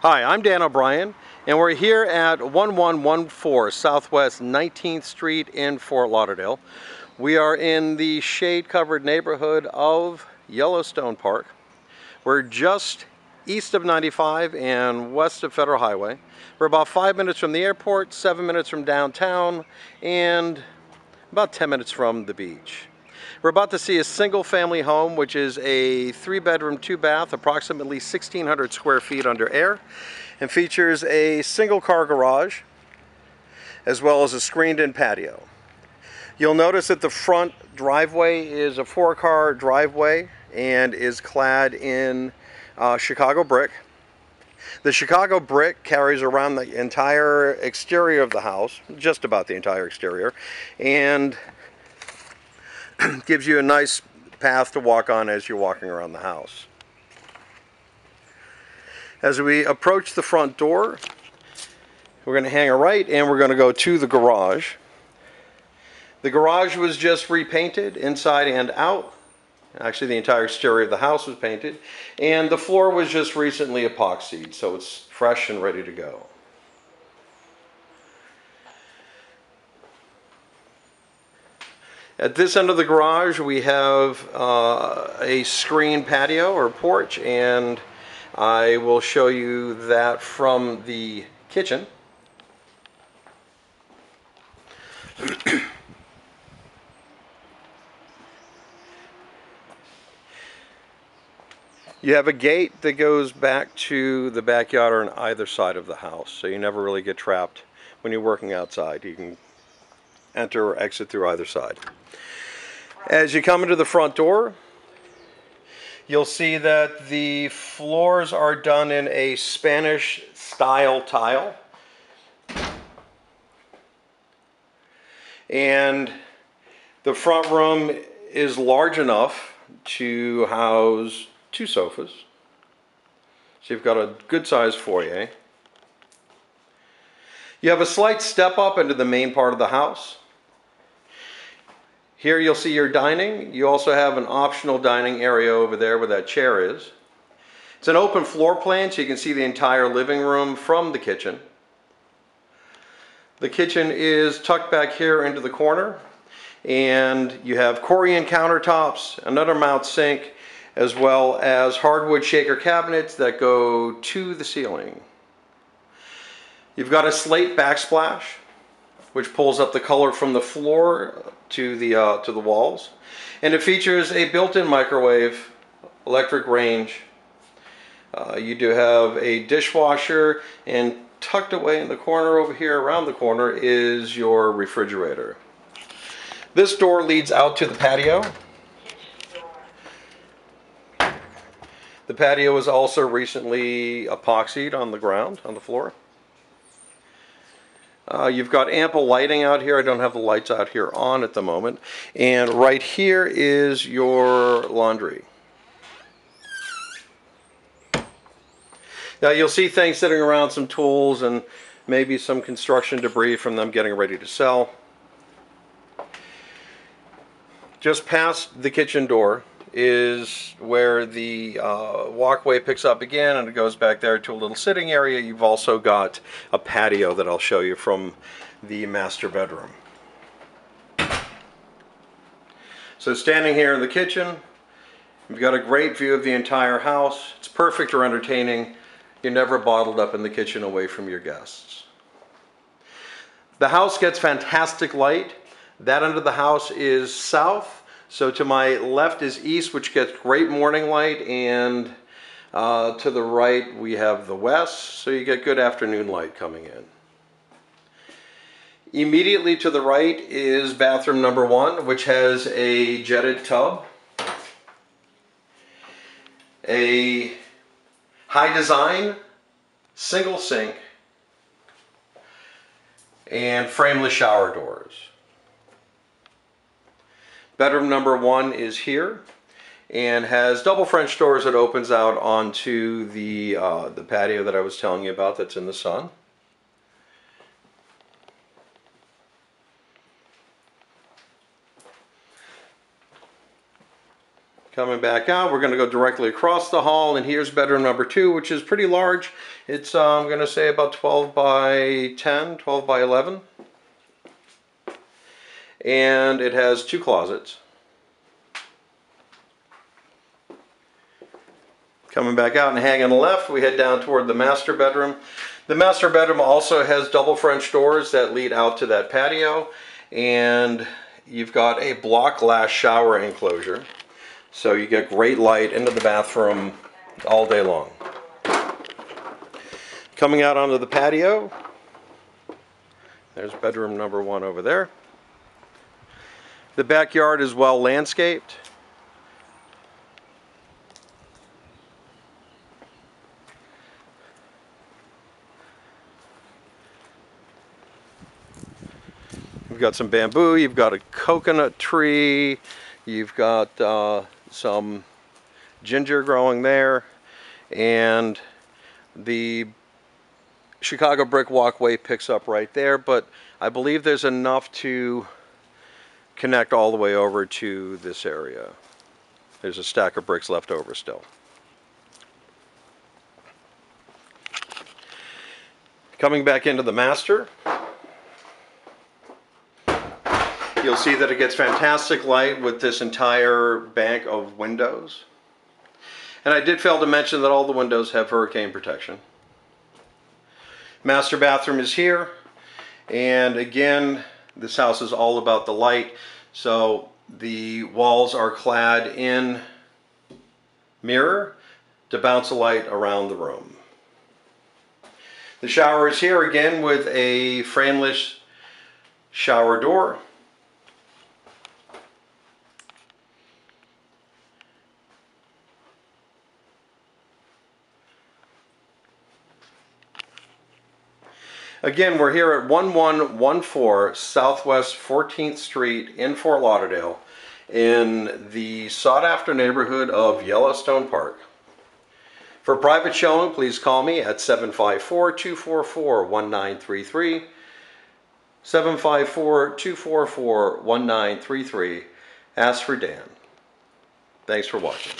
Hi, I'm Dan O'Brien, and we're here at 1114 Southwest 19th Street in Fort Lauderdale. We are in the shade-covered neighborhood of Yellowstone Park. We're just east of 95 and west of Federal Highway. We're about 5 minutes from the airport, 7 minutes from downtown, and about 10 minutes from the beach. We're about to see a single-family home, which is a 3-bedroom, 2-bath, approximately 1,600 square feet under air, and features a single-car garage, as well as a screened-in patio. You'll notice that the front driveway is a 4-car driveway and is clad in Chicago brick. The Chicago brick carries around the entire exterior of the house, just about the entire exterior, and gives you a nice path to walk on as you're walking around the house. As we approach the front door, we're going to hang a right and we're going to go to the garage. The garage was just repainted inside and out. Actually, the entire exterior of the house was painted, and the floor was just recently epoxied, so it's fresh and ready to go. At this end of the garage, we have a screened patio or porch, and I will show you that from the kitchen. You have a gate that goes back to the backyard or on either side of the house, so you never really get trapped when you're working outside. You can enter or exit through either side. As you come into the front door, you'll see that the floors are done in a Spanish style tile. And the front room is large enough to house 2 sofas. So you've got a good sized foyer. You have a slight step up into the main part of the house. Here you'll see your dining. You also have an optional dining area over there where that chair is. It's an open floor plan, so you can see the entire living room from the kitchen. The kitchen is tucked back here into the corner, and you have Corian countertops, an undermount sink, as well as hardwood shaker cabinets that go to the ceiling. You've got a slate backsplash, which pulls up the color from the floor to the walls, and it features a built-in microwave, electric range. You do have a dishwasher, and tucked away in the corner over here, around the corner, is your refrigerator. This door leads out to the patio. The patio was also recently epoxied on the ground, on the floor. You've got ample lighting out here. I don't have the lights out here on at the moment. And right here is your laundry. Now you'll see things sitting around, some tools and maybe some construction debris from them getting ready to sell. Just past the kitchen door is where the walkway picks up again, and it goes back there to a little sitting area. You've also got a patio that I'll show you from the master bedroom. So standing here in the kitchen, you've got a great view of the entire house. It's perfect for entertaining. You're never bottled up in the kitchen away from your guests. The house gets fantastic light. That end of the house is south. So to my left is east, which gets great morning light, and to the right we have the west, so you get good afternoon light coming in. Immediately to the right is bathroom number 1, which has a jetted tub, a high design single sink, and frameless shower doors. Bedroom number 1 is here and has double French doors that opens out onto the patio that I was telling you about that's in the sun. Coming back out, we're going to go directly across the hall, and here's bedroom number 2, which is pretty large. It's, I'm going to say about 12 by 10, 12 by 11. And it has 2 closets. Coming back out and hanging on the left, we head down toward the master bedroom. The master bedroom also has double French doors that lead out to that patio, and you've got a block glass shower enclosure, so you get great light into the bathroom all day long. Coming out onto the patio, there's bedroom number 1 over there. The backyard is well landscaped. You've got some bamboo, you've got a coconut tree, you've got some ginger growing there, and the Chicago brick walkway picks up right there, but I believe there's enough to connect all the way over to this area. There's a stack of bricks left over still. Coming back into the master, you'll see that it gets fantastic light with this entire bank of windows. And I did fail to mention that all the windows have hurricane protection. Master bathroom is here, and again, this house is all about the light, so the walls are clad in mirror to bounce the light around the room. The shower is here again with a frameless shower door. Again, we're here at 1114 Southwest 14th Street in Fort Lauderdale in the sought-after neighborhood of Yellowstone Park. For a private showing, please call me at 754-244-1933, 754-244-1933. Ask for Dan. Thanks for watching.